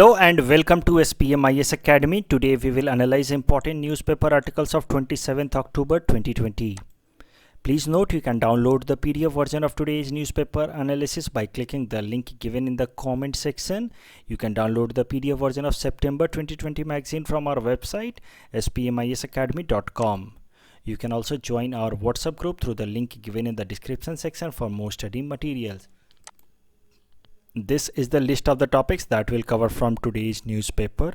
Hello and welcome to SPMIS Academy. Today we will analyze important newspaper articles of 27th October 2020. Please note you can download the PDF version of today's newspaper analysis by clicking the link given in the comment section. You can download the PDF version of September 2020 magazine from our website spmisacademy.com. You can also join our WhatsApp group through the link given in the description section for more study materials. This is the list of the topics that we'll cover from today's newspaper.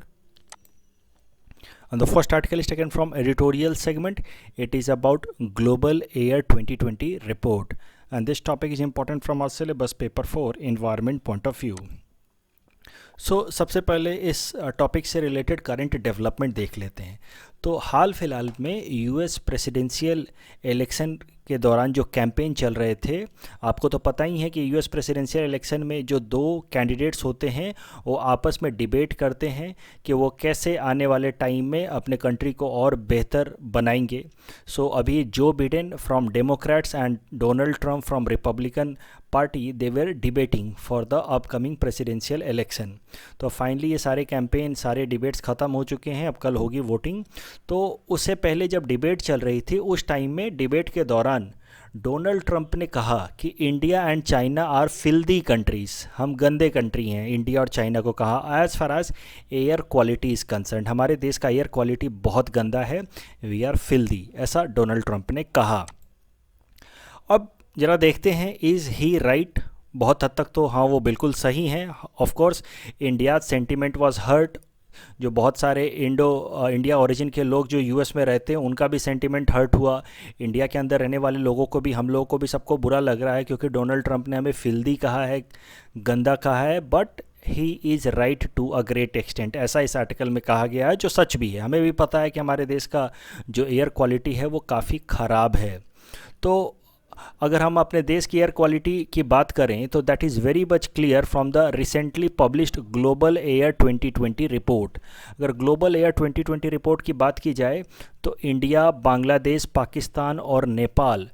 And the first article is taken from editorial segment. It is about Global Air 2020 report. And this topic is important from our syllabus paper 4 environment point of view. सबसे पहले इस topic से related current development देख लेते हैं। तो हाल फिलहाल में यूएस प्रेसिडेंशियल इलेक्शन के दौरान जो कैंपेन चल रहे थे, आपको तो पता ही है कि यूएस प्रेसिडेंशियल इलेक्शन में जो दो कैंडिडेट्स होते हैं वो आपस में डिबेट करते हैं कि वो कैसे आने वाले टाइम में अपने कंट्री को और बेहतर बनाएंगे। अभी Joe Biden from Democrats and Donald Trump from Republican party they were debating for the upcoming presidential election. तो फाइनली ये सारे कैंपेन सारे डिबेट्स ख़त्म हो चुके हैं, अब कल होगी वोटिंग। तो उससे पहले जब डिबेट चल रही थी उस टाइम में डिबेट के दौरान डोनाल्ड ट्रंप ने कहा कि India and China are filthy countries, हम गंदे कंट्री हैं। इंडिया और चाइना को कहा as far as air quality is concern, हमारे देश का एयर क्वालिटी बहुत गंदा है, वी आर फिल्दी, ऐसा डोनाल्ड ट्रंप ने कहा। अब ज़रा देखते हैं इज़ ही राइट। बहुत हद तक तो हाँ वो बिल्कुल सही हैं। Of course India sentiment was hurt. जो बहुत सारे इंडिया ओरिजिन के लोग जो यूएस में रहते हैं उनका भी सेंटिमेंट हर्ट हुआ। इंडिया के अंदर रहने वाले लोगों को भी, हम लोगों को भी, सबको बुरा लग रहा है क्योंकि डोनाल्ड ट्रंप ने हमें फिल्दी कहा है, गंदा कहा है। But he is right to a great extent, ऐसा इस आर्टिकल में कहा गया है, जो सच भी है। हमें भी पता है कि हमारे देश का जो एयर क्वालिटी है वो काफ़ी ख़राब है। तो अगर हम अपने देश की एयर क्वालिटी की बात करें तो that is very much clear from the recently published global air 2020 report. अगर ग्लोबल एयर 2020 रिपोर्ट की बात की जाए तो इंडिया, बांग्लादेश, पाकिस्तान और नेपाल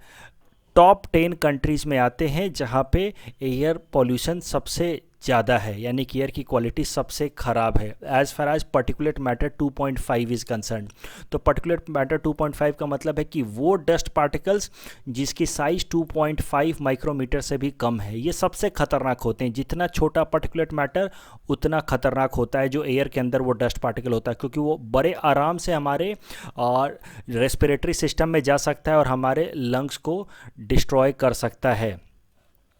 टॉप 10 कंट्रीज़ में आते हैं जहां पे एयर पॉल्यूशन सबसे ज़्यादा है, यानी कि एयर की क्वालिटी सबसे ख़राब है as far as particulate matter 2.5 is concern. तो पर्टिकुलेट मैटर 2.5 का मतलब है कि वो डस्ट पार्टिकल्स जिसकी साइज़ 2.5 माइक्रोमीटर से भी कम है, ये सबसे खतरनाक होते हैं। जितना छोटा पर्टिकुलेट मैटर उतना खतरनाक होता है जो एयर के अंदर वो डस्ट पार्टिकल होता है, क्योंकि वो बड़े आराम से हमारे रेस्पिरेटरी सिस्टम में जा सकता है और हमारे लंग्स को डिस्ट्रॉय कर सकता है।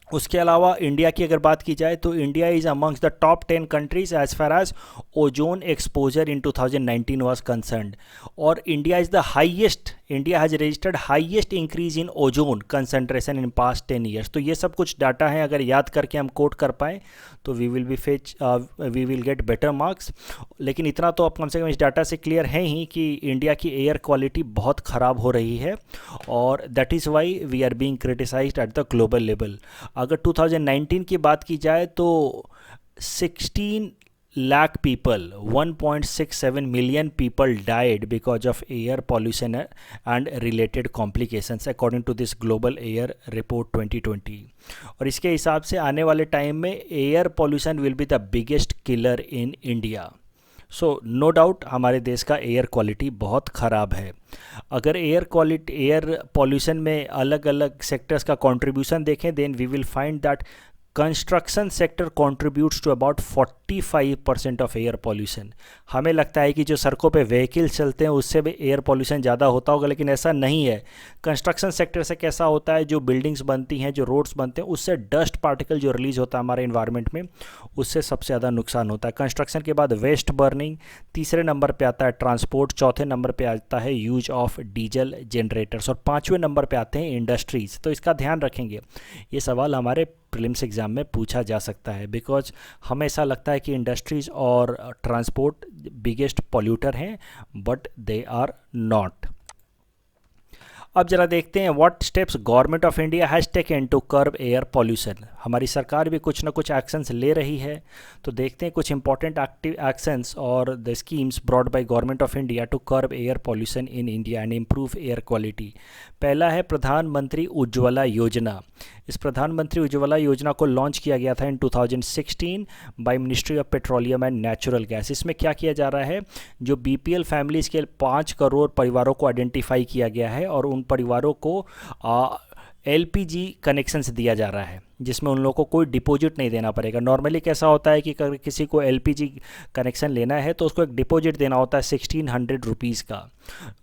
उसके अलावा इंडिया की अगर बात की जाए तो India is amongst the top 10 countries as far as ozone exposure in 2019 was concerned. और India is the highest, India has registered highest increase in ozone concentration in past 10 years. तो ये सब कुछ डाटा है, अगर याद करके हम कोट कर पाएँ तो we will get better marks. लेकिन इतना तो अब कम से कम इस डाटा से क्लियर है ही कि इंडिया की एयर क्वालिटी बहुत ख़राब हो रही है और that is why we are being criticised at the global level. अगर 2019 की बात की जाए तो 16 lakh people, 1.67 million people died because of air pollution and related complications according to this global air report 2020। और इसके हिसाब से आने वाले टाइम में air pollution will be the biggest killer in India. So no doubt हमारे देश का एयर क्वालिटी बहुत ख़राब है। अगर एयर पॉल्यूशन में अलग अलग सेक्टर्स का कंट्रीब्यूशन देखें then we will find that construction sector contributes to about 45% of air pollution. हमें लगता है कि जो सड़कों पे व्हीकल्स चलते हैं उससे भी एयर पॉल्यूशन ज़्यादा होता होगा, लेकिन ऐसा नहीं है। कंस्ट्रक्शन सेक्टर से कैसा होता है, जो बिल्डिंग्स बनती हैं, जो रोड्स बनते हैं, उससे डस्ट पार्टिकल जो रिलीज़ होता है हमारे इन्वायरमेंट में, उससे सबसे ज़्यादा नुकसान होता है। कंस्ट्रक्शन के बाद वेस्ट बर्निंग, तीसरे नंबर पर आता है ट्रांसपोर्ट, चौथे नंबर पर आता है यूज ऑफ डीजल जनरेटर्स और पाँचवें नंबर पर आते हैं इंडस्ट्रीज़। तो इसका ध्यान रखेंगे, ये सवाल हमारे प्रीलिम्स एग्ज़ाम में पूछा जा सकता है, बिकॉज हमें ऐसा लगता है कि इंडस्ट्रीज़ और ट्रांसपोर्ट बिगेस्ट पॉल्यूटर हैं, बट दे आर नॉट। अब जरा देखते हैं what steps government of India has taken to curb air pollution. हमारी सरकार भी कुछ ना कुछ एक्शंस ले रही है। तो देखते हैं कुछ इंपॉर्टेंट एक्टिव एक्शंस और the schemes brought by government of India to curb air pollution in India and improve air quality. पहला है प्रधानमंत्री उज्ज्वला योजना। इस प्रधानमंत्री उज्ज्वला योजना को लॉन्च किया गया था इन 2016 bye Ministry of petroleum and natural gas. इसमें क्या किया जा रहा है, जो बीपीएल फैमिलीज़ के 5 करोड़ परिवारों को आइडेंटिफाई किया गया है और उन परिवारों को एलपीजी कनेक्शंस दिया जा रहा है, जिसमें उन लोगों को कोई डिपॉजिट नहीं देना पड़ेगा। नॉर्मली कैसा होता है कि अगर किसी को एलपीजी कनेक्शन लेना है तो उसको एक डिपॉजिट देना होता है 1600 रुपीज़ का,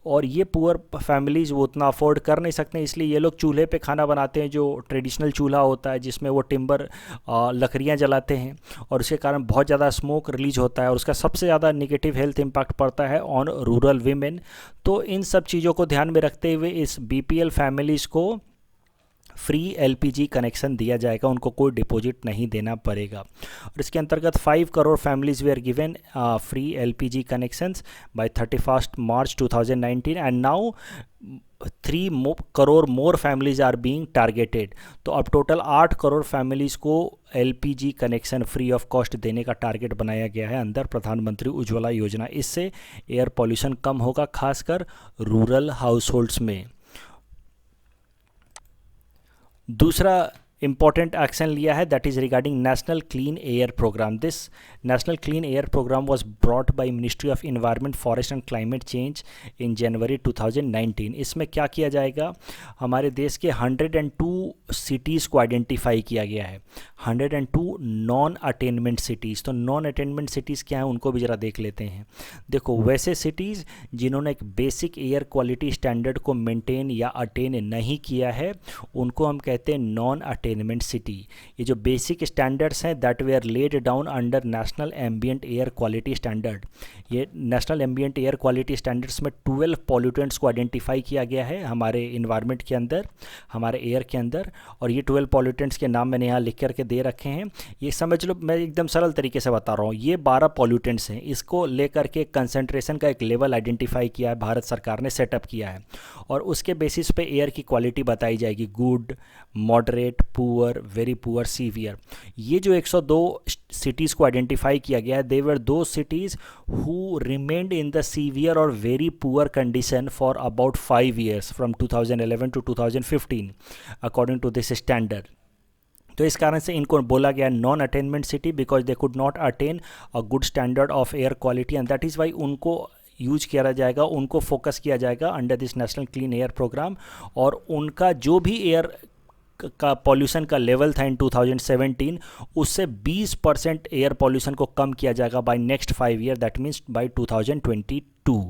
और ये पुअर फैमिलीज़ वो उतना अफोर्ड कर नहीं सकते, इसलिए ये लोग चूल्हे पे खाना बनाते हैं, जो ट्रेडिशनल चूल्हा होता है जिसमें वो टिम्बर लकड़ियाँ जलाते हैं, और उसके कारण बहुत ज़्यादा स्मोक रिलीज होता है और उसका सबसे ज़्यादा निगेटिव हेल्थ इम्पैक्ट पड़ता है ऑन रूरल वीमेन। तो इन सब चीज़ों को ध्यान में रखते हुए इस बीपीएल फैमिलीज़ को फ्री एलपीजी कनेक्शन दिया जाएगा, उनको कोई डिपॉजिट नहीं देना पड़ेगा। और इसके अंतर्गत 5 crore families were given free LPG connections by 31 March 2019 and now 3 crore more families are being targeted. तो अब टोटल 8 करोड़ फैमिलीज़ को LPG connection free of cost देने का टारगेट बनाया गया है अंदर प्रधानमंत्री उज्ज्वला योजना। इससे एयर पॉल्यूशन कम होगा, खासकर रूरल हाउस होल्ड्स में। दूसरा इंपॉर्टेंट एक्शन लिया है that is regarding National clean air Programme. This National clean air Programme was brought by Ministry of Environment Forest and Climate Change in January 2019। इसमें क्या किया जाएगा, हमारे देश के 102 सिटीज़ को आइडेंटिफाई किया गया है, 102 नॉन अटेनमेंट सिटीज़। तो नॉन अटेनमेंट सिटीज़ क्या है उनको भी ज़रा देख लेते हैं। देखो, वैसे सिटीज़ जिन्होंने एक बेसिक एयर क्वालिटी स्टैंडर्ड को मेंटेन या अटेन नहीं किया है उनको हम कहते हैं नॉन अटेनमेंट सिटी। ये जो बेसिक स्टैंडर्ड्स हैं that they are laid down under National Ambient Air Quality Standard. ये National Ambient Air Quality Standards में 12 पॉल्यूटेंट्स को आइडेंटिफाई किया गया है हमारे इन्वायरमेंट के अंदर, हमारे एयर के अंदर, और ये 12 पॉल्यूटेंट्स के नाम मैंने यहाँ लिख करके दे रखे हैं। ये समझ लो, मैं एकदम सरल तरीके से बता रहा हूँ। ये 12 पॉल्यूटेंट्स हैं, इसको लेकर के कंसंट्रेशन का एक लेवल आइडेंटिफाई किया है, भारत सरकार ने सेटअप किया है, और उसके बेसिस पे एयर की क्वालिटी बताई जाएगी, good, moderate, poor, very poor, severe. ये जो 102 सिटीज़ को आइडेंटिफाई किया गया है, they were those cities who remained in the severe और very poor condition for about 5 years from 2011 to 2015 according to this standard. तो इस कारण से इनको बोला गया non attainment city because they could not attain a good standard of air quality, and that is why उनको use किया जाएगा, उनको फोकस किया जाएगा under this National clean air Programme. और उनका जो भी एयर का पॉल्यूशन का लेवल था इन 2017 उससे 20% एयर पॉल्यूशन को कम किया जाएगा by next 5 year, that means by 2022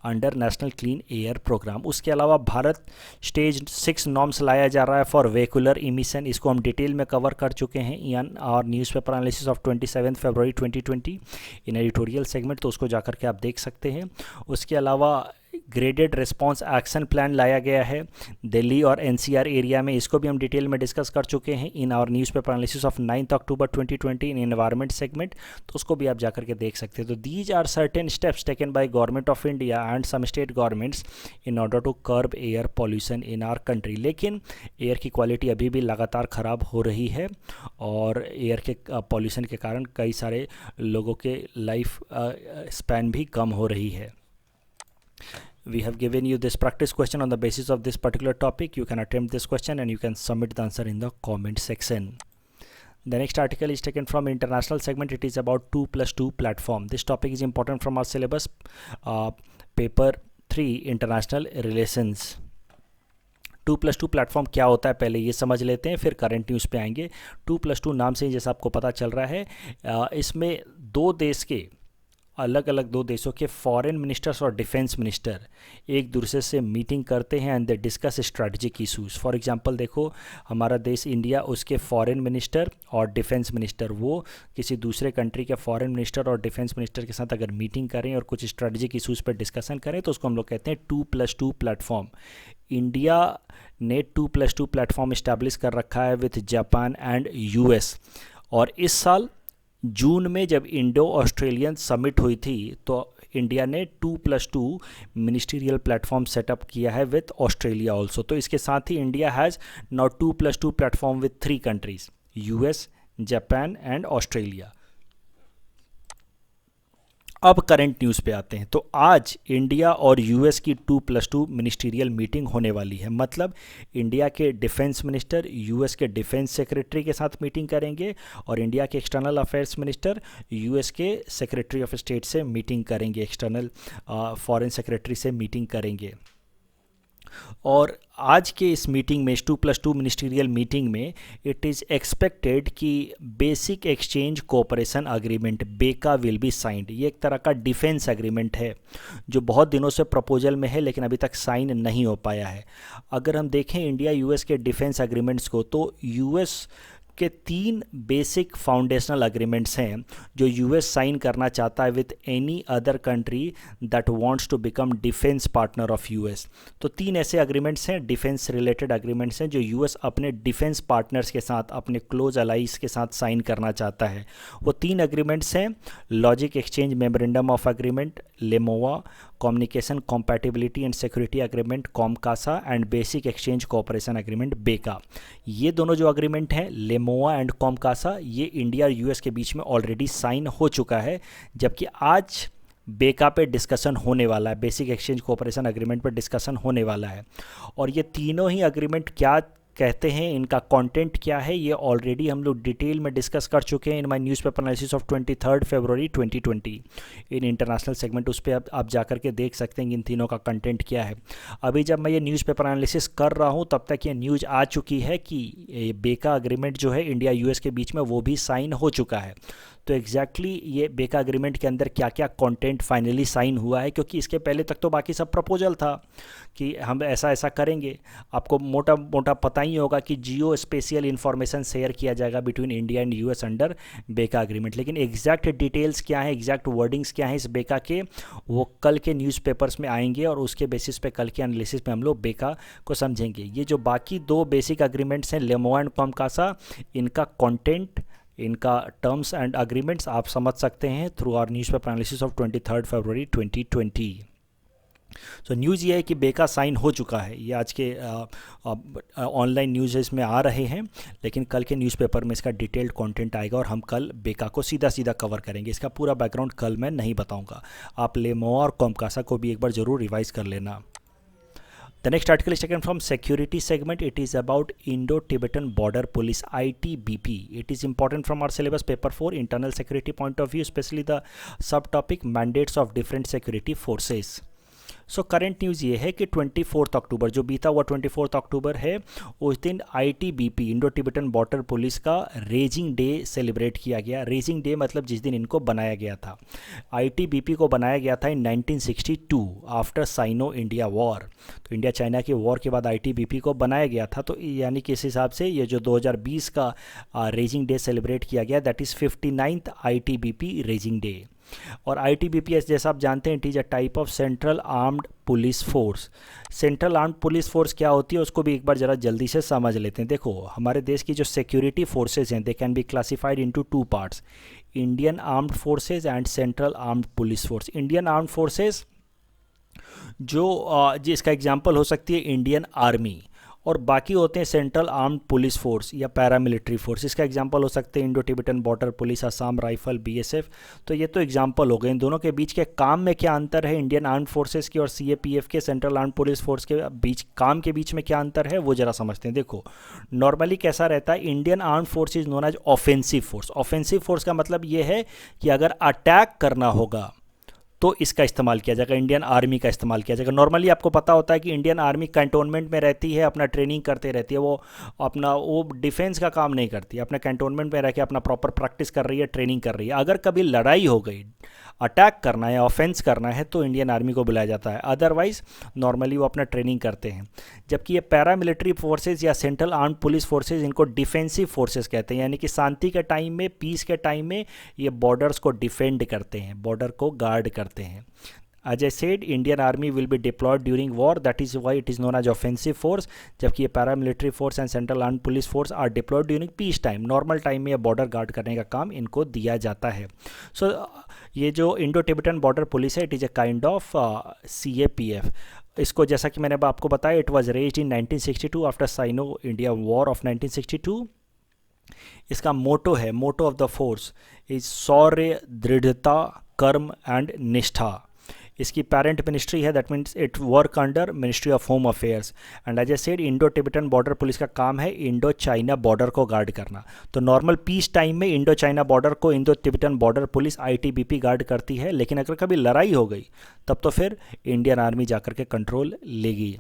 under national clean air programme. उसके अलावा भारत स्टेज 6 नॉर्म्स लाया जा रहा है फॉर वेहिकुलर इमिशन। इसको हम डिटेल में कवर कर चुके हैं in our newspaper analysis of 27 February 2020 in editorial segment, तो उसको जाकर के आप देख सकते हैं। उसके अलावा ग्रेडेड रिस्पांस एक्शन प्लान लाया गया है दिल्ली और एनसीआर एरिया में, इसको भी हम डिटेल में डिस्कस कर चुके हैं in our newspaper analysis of 9 October 2020 in environment segment, तो उसको भी आप जाकर के देख सकते हैं। तो these are certain steps taken by government of India and some state governments in order to curb air pollution in our country. लेकिन एयर की क्वालिटी अभी भी लगातार ख़राब हो रही है और एयर के पॉल्यूशन के कारण कई सारे लोगों के लाइफ स्पैन भी कम हो रही है। We have given you this practice question on the basis of this particular topic. You can attempt this question and you can submit the answer in the comment section. The next article is taken from international segment. It is about 2+2 platform. This topic is important from our syllabus, paper 3 international relations. 2+2 platform क्या होता है पहले ये समझ लेते हैं, फिर current news पे आएंगे। 2+2 नाम से जैसा आपको पता चल रहा है, इसमें अलग अलग दो देशों के फॉरेन मिनिस्टर्स और डिफेंस मिनिस्टर एक दूसरे से मीटिंग करते हैं and they discuss strategic issues. For example देखो, हमारा देश इंडिया, उसके फॉरेन मिनिस्टर और डिफेंस मिनिस्टर वो किसी दूसरे कंट्री के फॉरेन मिनिस्टर और डिफेंस मिनिस्टर के साथ अगर मीटिंग करें और कुछ स्ट्रेटजिक इशूज़ पर डिस्कशन करें तो उसको हम लोग कहते हैं 2+2 प्लेटफॉर्म। इंडिया ने 2+2 प्लेटफॉर्म इस्टेब्लिश कर रखा है विथ जापान एंड यूएस, और इस साल जून में जब इंडो ऑस्ट्रेलियन समिट हुई थी तो इंडिया ने 2+2 मिनिस्टीरियल प्लेटफॉर्म सेटअप किया है विथ ऑस्ट्रेलिया ऑल्सो। तो इसके साथ ही India has now 2+2 platform with 3 countries, US, Japan and Australia. अब करंट न्यूज़ पे आते हैं। तो आज इंडिया और यूएस की 2+2 मिनिस्टीरियल मीटिंग होने वाली है। मतलब इंडिया के डिफेंस मिनिस्टर यूएस के डिफेंस सेक्रेटरी के साथ मीटिंग करेंगे और इंडिया के एक्सटर्नल अफेयर्स मिनिस्टर यूएस के सेक्रेटरी ऑफ स्टेट से मीटिंग करेंगे, एक्सटर्नल फॉरेन सेक्रेटरी से मीटिंग करेंगे। और आज के इस मीटिंग में, 2+2 मिनिस्टीरियल मीटिंग में, इट इज़ एक्सपेक्टेड कि बेसिक एक्सचेंज कोऑपरेशन अग्रीमेंट बेका विल बी साइंड। ये एक तरह का डिफेंस एग्रीमेंट है जो बहुत दिनों से प्रपोजल में है लेकिन अभी तक साइन नहीं हो पाया है। अगर हम देखें इंडिया यूएस के डिफेंस एग्रीमेंट्स को, तो यूएस के 3 बेसिक फाउंडेशनल एग्रीमेंट्स हैं जो यूएस साइन करना चाहता है with any other country that wants to become defence partner of US. तो 3 ऐसे एग्रीमेंट्स हैं, डिफेंस रिलेटेड एग्रीमेंट्स हैं, जो यूएस अपने डिफेंस पार्टनर्स के साथ, अपने क्लोज अलाइज के साथ साइन करना चाहता है। वो 3 एग्रीमेंट्स हैं, logistics exchange memorandum of agreement LEMOA, communication compatibility and security agreement COMCASA and basic exchange cooperation agreement BECA. ये दोनों जो एग्रीमेंट हैं, लेमोआ एंड कॉमकासा, ये इंडिया और यूएस के बीच में ऑलरेडी साइन हो चुका है, जबकि आज बेका पे डिस्कशन होने वाला है, बेसिक एक्सचेंज कोऑपरेशन एग्रीमेंट पे डिस्कशन होने वाला है। और ये तीनों ही एग्रीमेंट क्या कहते हैं, इनका कंटेंट क्या है, ये ऑलरेडी हम लोग डिटेल में डिस्कस कर चुके हैं in my newspaper analysis of 23 February 2020 in international segment. उस पर आप जाकर के देख सकते हैं कि इन तीनों का कंटेंट क्या है। अभी जब मैं ये न्यूज़पेपर एनालिसिस कर रहा हूँ तब तक ये न्यूज़ आ चुकी है कि बेका अग्रीमेंट जो है इंडिया यूएस के बीच में, वो भी साइन हो चुका है। तो एग्जैक्टली ये बेका अग्रीमेंट के अंदर क्या क्या कंटेंट फाइनली साइन हुआ है, क्योंकि इसके पहले तक तो बाकी सब प्रपोजल था कि हम ऐसा ऐसा करेंगे। आपको मोटा मोटा पता ही होगा कि जियो स्पेशियल इंफॉर्मेशन शेयर किया जाएगा between India and US under बेका अग्रीमेंट, लेकिन एग्जैक्ट डिटेल्स क्या है, एग्जैक्ट वर्डिंग्स क्या है इस बेका के, वो कल के न्यूज़पेपर्स में आएंगे और उसके बेसिस पे कल के एनालिसिस में हम लोग बेका को समझेंगे। ये जो बाकी 2 बेसिक अग्रीमेंट्स हैं, लेमोआ एंड कॉमकासा, इनका कंटेंट, इनका टर्म्स एंड अग्रीमेंट्स आप समझ सकते हैं through our newspaper analysis of 23 February 2020। तो न्यूज़ ये है कि बेका साइन हो चुका है। ये आज के ऑनलाइन न्यूज़ इसमें आ रहे हैं, लेकिन कल के न्यूज़पेपर में इसका डिटेल्ड कंटेंट आएगा और हम कल बेका को सीधा सीधा कवर करेंगे। इसका पूरा बैकग्राउंड कल मैं नहीं बताऊंगा। आप लेमोआ और कॉमकासा को भी एक बार ज़रूर रिवाइज कर लेना। The next article is taken from security segment. It is about Indo-Tibetan Border Police, ITBP. It is important from our syllabus paper 4 internal security point of view, especially the subtopic mandates of different security forces. So current news ये है कि 24 अक्टूबर जो बीता हुआ 24 अक्टूबर है, उस दिन ITBP Indo Tibetan border police का रेजिंग डे सेलिब्रेट किया गया। रेजिंग डे मतलब जिस दिन इनको बनाया गया था। ITBP को बनाया गया था इन 1962 आफ्टर साइनो इंडिया वॉर। तो इंडिया चाइना के वॉर के बाद ITBP को बनाया गया था। तो यानी कि इस हिसाब से ये जो 2020 का रेजिंग डे सेलिब्रेट किया गया, that is 59th ITBP raising day. और ITBP जैसा आप जानते हैं, it is a type of central armed police force. Central armed police force क्या होती है उसको भी एक बार ज़रा जल्दी से समझ लेते हैं। देखो, हमारे देश की जो सिक्योरिटी फोर्सेज हैं, they can be classified into 2 parts, Indian armed forces and central armed police force. Indian armed forces जो जिसका एग्जांपल हो सकती है इंडियन आर्मी, और बाकी होते हैं सेंट्रल आर्म्ड पुलिस फोर्स या पैरामिलिट्री फोर्स। इसका एग्जांपल हो सकते हैं Indo Tibetan border police, Assam rifle, BSF। तो ये तो एग्जांपल हो गए। इन दोनों के बीच के काम में क्या अंतर है, इंडियन आर्म्ड फोर्सेस की और CAPF के सेंट्रल आर्म्ड पुलिस फोर्स के बीच काम के बीच में क्या अंतर है, वो जरा समझते हैं। देखो, नॉर्मली कैसा रहता है, Indian armed force is known as offensive force. Offensive force का मतलब ये है कि अगर अटैक करना होगा तो इसका इस्तेमाल किया जाएगा, इंडियन आर्मी का इस्तेमाल किया जाएगा। नॉर्मली आपको पता होता है कि इंडियन आर्मी कैंटोनमेंट में रहती है, अपना ट्रेनिंग करते रहती है, वो डिफेंस का काम नहीं करती, अपने कैंटोनमेंट में रह के अपना प्रॉपर प्रैक्टिस कर रही है, ट्रेनिंग कर रही है। अगर कभी लड़ाई हो गई, अटैक करना है, ऑफेंस करना है, तो इंडियन आर्मी को बुलाया जाता है। अदरवाइज नॉर्मली वो अपना ट्रेनिंग करते हैं। जबकि ये पैरामिलिट्री फोर्सेज या सेंट्रल आर्म्ड पुलिस फोर्सेज, इनको डिफेंसिव फोर्सेज कहते हैं, यानी कि शांति के टाइम में, पीस के टाइम में ये बॉर्डर्स को डिफेंड करते हैं, बॉर्डर को गार्ड करते हैं। As I said, Indian Army will be deployed during war. That is why it is known as offensive force. जबकि ये paramilitary force and central armed police force are deployed during peace time. Normal time में ये border guard करने का काम इनको दिया जाता है। So ये जो इंडो टिबेटन बॉर्डर पुलिस है, it is a kind of CAPF। इसको जैसा कि मैंने आपको बताया, it was raised in 1962 after Sino-India War of 1962 इसका मोटो है, motto of the force is शौर्य, दृढ़ता, कर्म एंड निष्ठा। इसकी पेरेंट मिनिस्ट्री है, that means it work under ministry of home affairs. And as I said, Indo Tibetan border police का काम है इंडो चाइना बॉर्डर को गार्ड करना। तो नॉर्मल पीस टाइम में इंडो चाइना बॉर्डर को Indo Tibetan border police ITBP guard करती है, लेकिन अगर कभी लड़ाई हो गई तब तो फिर इंडियन आर्मी जाकर के कंट्रोल लेगी।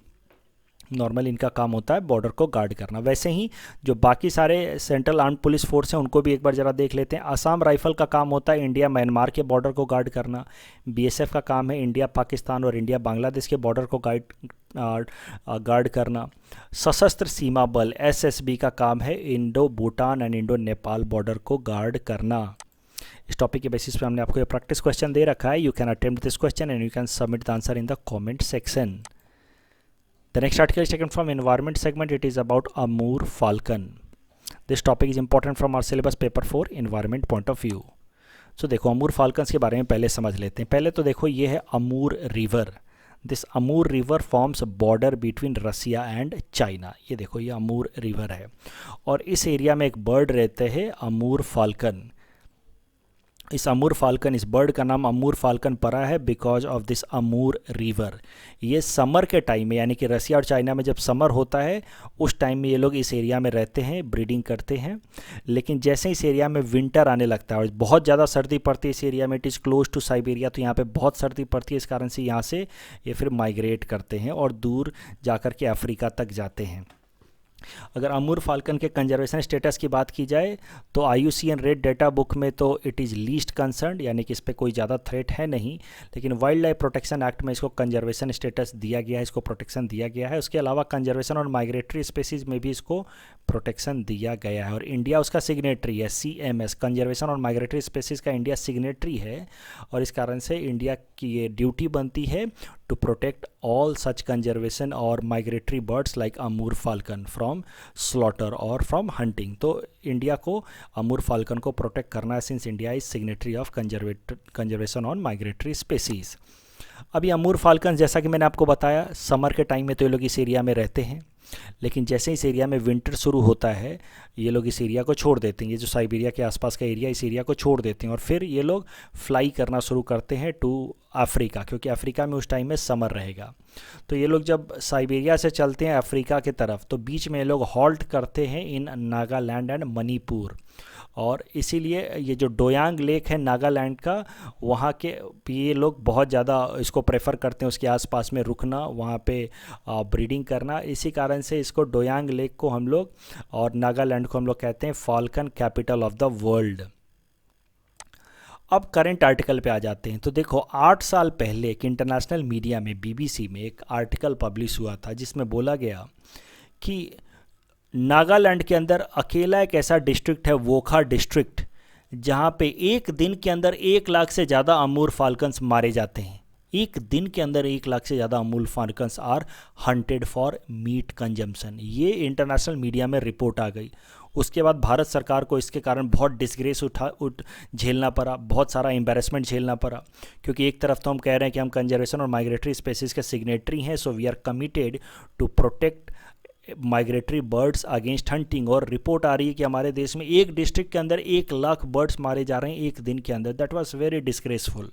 नॉर्मल इनका काम होता है बॉर्डर को गार्ड करना। वैसे ही जो बाकी सारे सेंट्रल आर्म्ड पुलिस फोर्स हैं उनको भी एक बार ज़रा देख लेते हैं। असम राइफल का काम होता है इंडिया म्यांमार के बॉर्डर को गार्ड करना। बीएसएफ का काम है इंडिया पाकिस्तान और इंडिया बांग्लादेश के बॉर्डर को गार्ड करना। सशस्त्र सीमा बल एसएसबी का काम है Indo Bhutan and Indo Nepal border को गार्ड करना। इस टॉपिक के बेसिस पे हमने आपको ये प्रैक्टिस क्वेश्चन दे रखा है। You can attempt this question and you can submit the answer in the comment section. The next article is taken from environment segment. It is about Amur falcon. This topic is important from our syllabus paper 4 environment point of view. So देखो अमूर falcons के बारे में पहले समझ लेते हैं। पहले तो देखो ये है Amur river. This Amur river forms border between Russia and China. ये देखो ये अमूर रिवर है और इस एरिया में एक बर्ड रहते हैं अमूर फाल्कन। इस अमूर फाल्कन, इस बर्ड का नाम अमूर फाल्कन पड़ा है because of this Amur river. ये समर के टाइम में, यानी कि रसिया और चाइना में जब समर होता है उस टाइम में ये लोग इस एरिया में रहते हैं, ब्रीडिंग करते हैं। लेकिन जैसे इस एरिया में विंटर आने लगता है और बहुत ज़्यादा सर्दी पड़ती है इस एरिया में, it is close to Siberia, तो यहाँ पे बहुत सर्दी पड़ती है। इस कारण से यहाँ से ये फिर माइग्रेट करते हैं और दूर जाकर के अफ्रीका तक जाते हैं। अगर अमूर फाल्कन के कंजर्वेशन स्टेटस की बात की जाए तो IUCN रेड डाटा बुक में तो इट इज़ लीस्ट कंसर्न, यानी कि इस पर कोई ज़्यादा थ्रेट है नहीं। लेकिन वाइल्ड लाइफ प्रोटेक्शन एक्ट में इसको कंजर्वेशन स्टेटस दिया गया है, इसको प्रोटेक्शन दिया गया है। उसके अलावा कंजर्वेशन और माइग्रेटरी स्पेसीज में भी इसको प्रोटेक्शन दिया गया है और इंडिया उसका सिग्नेटरी है। CMS कंजर्वेशन और माइग्रेटरी स्पेसीज का इंडिया सिग्नेटरी है और इस कारण से इंडिया की ये ड्यूटी बनती है to protect all such conservation or migratory birds like Amur falcon from slaughter or from hunting। तो इंडिया को अमूर फाल्कन को प्रोटेक्ट करना है since India is signatory of conservation on migratory species. अभी अमूर फाल्कन जैसा कि मैंने आपको बताया समर के टाइम में तो ये लोग इस एरिया में रहते हैं, लेकिन जैसे इस एरिया में विंटर शुरू होता है ये लोग इस एरिया को छोड़ देते हैं। ये जो साइबेरिया के आसपास का एरिया, इस एरिया को छोड़ देते हैं और फिर ये लोग फ्लाई करना शुरू करते हैं टू अफ्रीका, क्योंकि अफ्रीका में उस टाइम में समर रहेगा। तो ये लोग जब साइबेरिया से चलते हैं अफ्रीका की तरफ तो बीच में ये लोग हॉल्ट करते हैं इन नागालैंड एंड मणिपुर। और इसीलिए ये जो डोयांग लेक है नागालैंड का, वहाँ के ये लोग बहुत ज़्यादा इसको प्रेफर करते हैं, उसके आसपास में रुकना, वहाँ पे ब्रीडिंग करना। इसी कारण से इसको डोयांग लेक को हम लोग और नागालैंड को हम लोग कहते हैं falcon capital of the world. अब करंट आर्टिकल पे आ जाते हैं। तो देखो 8 साल पहले एक इंटरनेशनल मीडिया में BBC में एक आर्टिकल पब्लिश हुआ था जिसमें बोला गया कि नागालैंड के अंदर अकेला एक ऐसा डिस्ट्रिक्ट है, वोखा डिस्ट्रिक्ट, जहाँ पे एक दिन के अंदर 1 लाख से ज़्यादा अमूर फाल्कन्स मारे जाते हैं। एक दिन के अंदर 1 लाख से ज़्यादा Amur falcons are hunted for meat consumption. ये इंटरनेशनल मीडिया में रिपोर्ट आ गई। उसके बाद भारत सरकार को इसके कारण बहुत डिसग्रेस झेलना पड़ा, बहुत सारा एम्बेरसमेंट झेलना पड़ा, क्योंकि एक तरफ तो हम कह रहे हैं कि हम कंजर्वेशन और माइग्रेटरी स्पेसीज के सिग्नेटरी हैं, so we are committed to protect migratory birds against hunting, और रिपोर्ट आ रही है कि हमारे देश में एक डिस्ट्रिक्ट के अंदर 1 लाख बर्ड्स मारे जा रहे हैं एक दिन के अंदर। That was very disgraceful.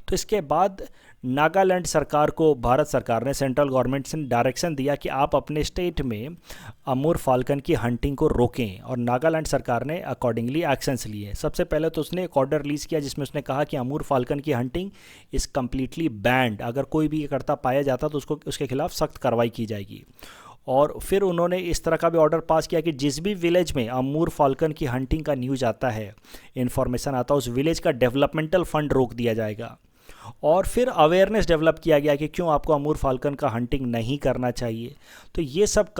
तो इसके बाद नागालैंड सरकार को भारत सरकार ने, सेंट्रल गवर्नमेंट से डायरेक्शन दिया कि आप अपने स्टेट में अमूर फाल्कन की हंटिंग को रोकें, और नागालैंड सरकार ने अकॉर्डिंगली एक्शंस लिए। सबसे पहले तो उसने एक ऑर्डर रिलीज़ किया जिसमें उसने कहा कि अमूर फाल्कन की हंटिंग इज़ कम्प्लीटली बैंड, अगर कोई भी ये करता पाया जाता तो उसके खिलाफ सख्त कार्रवाई की जाएगी। और फिर उन्होंने इस तरह का भी ऑर्डर पास किया कि जिस भी विलेज में अमूर फाल्कन की हंटिंग का न्यूज़ आता है, इन्फॉर्मेशन आता है, उस विलेज का डेवलपमेंटल फंड रोक दिया जाएगा। और फिर अवेयरनेस डेवलप किया गया कि क्यों आपको अमूर फाल्कन का हंटिंग नहीं करना चाहिए। तो ये सब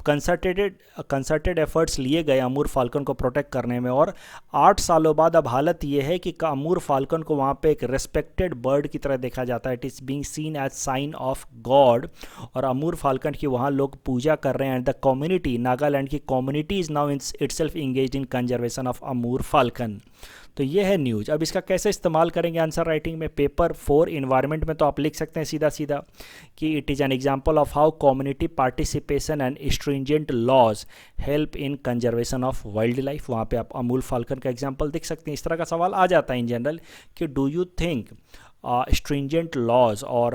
कंसर्टेड एफर्ट्स लिए गए अमूर फाल्कन को प्रोटेक्ट करने में। और 8 सालों बाद अब हालत ये है कि अमूर फाल्कन को वहाँ पे एक रेस्पेक्टेड बर्ड की तरह देखा जाता है। It is being seen as sign of God, और अमूर फाल्कन की वहाँ लोग पूजा कर रहे हैं। एंड द कम्युनिटी, नागालैंड की community is now itself engaged in conservation of Amur falcon. तो ये है न्यूज़। अब इसका कैसे इस्तेमाल करेंगे आंसर राइटिंग में? पेपर 4 इन्वायरमेंट में तो आप लिख सकते हैं सीधा सीधा कि it is an example of how community participation and stringent laws help in conservation of wildlife. वहाँ पे आप अमूल फाल्कन का एग्जाम्पल देख सकते हैं। इस तरह का सवाल आ जाता है इन जनरल कि do you think stringent laws or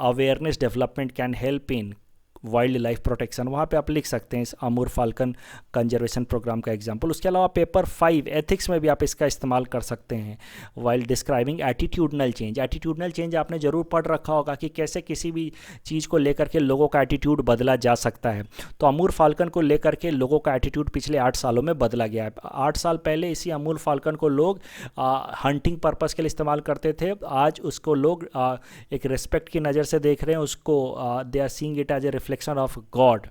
awareness development can help in wild life protection. वहाँ पे आप लिख सकते हैं इस अमूर फाल्कन कंजर्वेशन प्रोग्राम का एग्जांपल। उसके अलावा पेपर 5 एथिक्स में भी आप इसका इस्तेमाल कर सकते हैं while describing attitudinal change. Attitudinal change आपने ज़रूर पढ़ रखा होगा कि कैसे किसी भी चीज़ को लेकर के लोगों का एटीट्यूड बदला जा सकता है। तो अमूर फाल्कन को लेकर के लोगों का एटीट्यूड पिछले 8 सालों में बदला गया है। 8 साल पहले इसी अमूर फाल्कन को लोग हंटिंग पर्पज़ के लिए इस्तेमाल करते थे, आज उसको लोग एक रिस्पेक्ट की नज़र से देख रहे हैं, उसको they are seeing it as a reflection of God.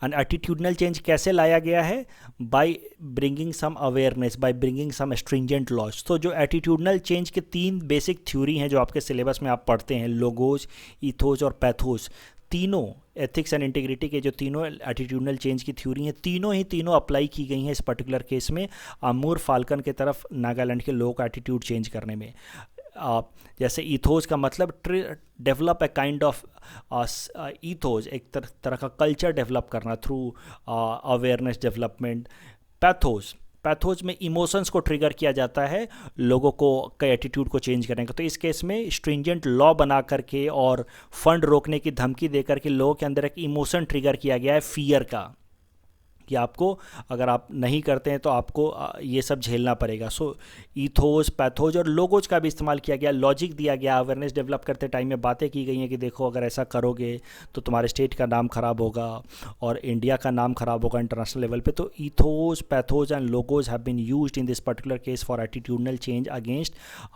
And attitudinal change कैसे लाया गया है? By bringing some awareness, by bringing some stringent laws. तो जो एटीट्यूडनल चेंज के 3 बेसिक थ्योरी हैं जो आपके सिलेबस में आप पढ़ते हैं, लोगोस, ईथोस और पैथोस, तीनों एथिक्स एंड इंटीग्रिटी के जो तीनों एटीट्यूडनल चेंज की थ्योरी हैं, तीनों अप्लाई की गई हैं इस पर्टिकुलर केस में अमूर फाल्कन के तरफ नागालैंड के लोगों का एटीट्यूड चेंज करने में। जैसे ईथोस का मतलब develop a kind of ethos, एक तरह का कल्चर डेवलप करना थ्रू अवेयरनेस डेवलपमेंट। पैथोस में इमोशंस को ट्रिगर किया जाता है लोगों को के एटीट्यूड को चेंज करने का। तो इस केस में स्ट्रिंजेंट लॉ बना करके और फंड रोकने की धमकी देकर के लोगों के अंदर एक इमोशन ट्रिगर किया गया है फियर का, कि आपको अगर आप नहीं करते हैं तो आपको ये सब झेलना पड़ेगा। सो ईथोस, पैथोज और लोगोज का भी इस्तेमाल किया गया, लॉजिक दिया गया, अवेयरनेस डेवलप करते टाइम में बातें की गई हैं कि देखो अगर ऐसा करोगे तो तुम्हारे स्टेट का नाम ख़राब होगा और इंडिया का नाम ख़राब होगा इंटरनेशनल लेवल पे। तो ethos, pathos and logos have been used in this particular case for attitudinal change against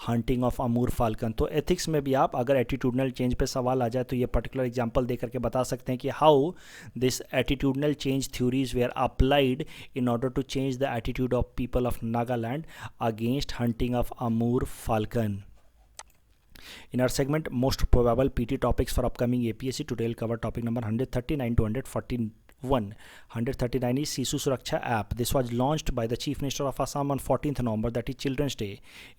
hunting of Amur falcon. तो एथिक्स में भी आप अगर एटीट्यूडनल चेंज पे सवाल आ जाए तो ये पर्टिकुलर एग्जाम्पल दे करके बता सकते हैं कि how this attitudinal change theories were applied in order to change the attitude of people of Nagaland against hunting of Amur falcon. In our segment most probable PT topics for upcoming APSC, today we'll cover topic number 139 to 141. 139 is Sisu Suraksha app. This was launched by the Chief Minister of Assam on 14th November, that is Children's Day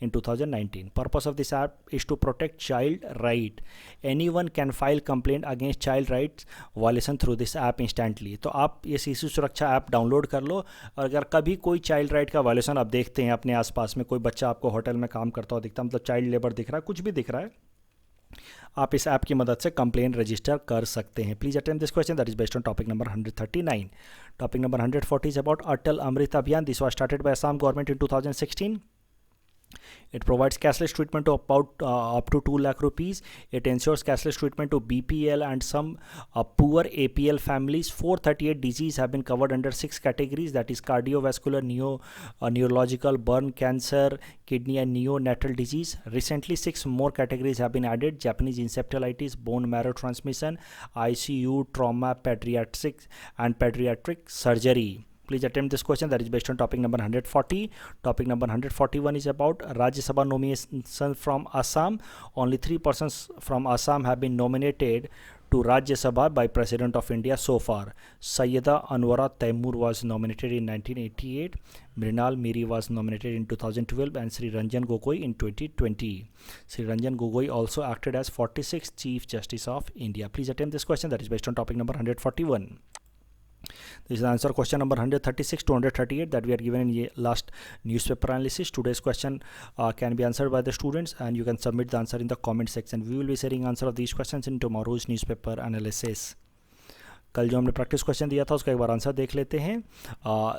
in 2019. Purpose of this app is to protect child right. Anyone can file complaint against child rights violation through this app instantly. तो आप ये शिशु सुरक्षा app download कर लो और अगर कभी कोई चाइल्ड राइट का वायलेशन आप देखते हैं अपने आसपास में, कोई बच्चा आपको होटल में काम करता हो दिखता, मतलब चाइल्ड लेबर दिख रहा है, कुछ भी दिख रहा है, आप इस ऐप की मदद से कंप्लेन रजिस्टर कर सकते हैं। Please attempt this question that is based on topic number 139. Topic number 140 is about Atal Amrit Abhiyan. This was started by Assam government in 2016. It provides cashless treatment to about up to 2 lakh rupees. It ensures cashless treatment to BPL and some poor APL families. 438 diseases have been covered under 6 categories, that is cardiovascular, neurological, burn, cancer, kidney and neonatal disease. Recently 6 more categories have been added: Japanese encephalitis, bone marrow transmission, ICU, trauma, pediatrics and pediatric surgery. Please attempt this question that is based on topic number 140. Topic number 141 is about Rajya Sabha nomination from Assam. Only 3 persons from Assam have been nominated to Rajya Sabha by President of India so far. Sayyida Anwara Taimur was nominated in 1988. Mrinal Miri was nominated in 2012 and Sri Ranjan Gogoi in 2020. Sri Ranjan Gogoi also acted as 46th Chief Justice of India. Please attempt this question that is based on topic number 141. This is the answer question number 136 to 138 that we are given in last newspaper analysis. Today's question can be answered by the students and you can submit the answer in the comment section. We will be sharing answer of these questions in tomorrow's newspaper analysis. कल जो हमने practice question दिया था उसका एक बार answer देख लेते हैं.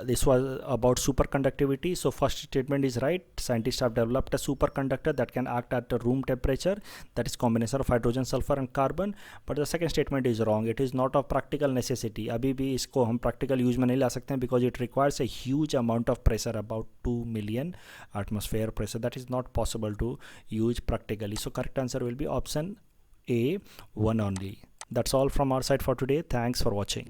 This was about super conductivity. So first statement is right. Scientist have developed a super conductor that can act at room temperature, that is combination of hydrogen, sulphur and carbon. But the second statement is wrong. It is not of practical necessity. अभी भी इसको हम practical use में नहीं ला सकते हैं because it requires a huge amount of pressure, about 2 million atmosphere pressure. That is not possible to use practically. So correct answer will be option A, 1 only. That's all from our side for today. Thanks for watching.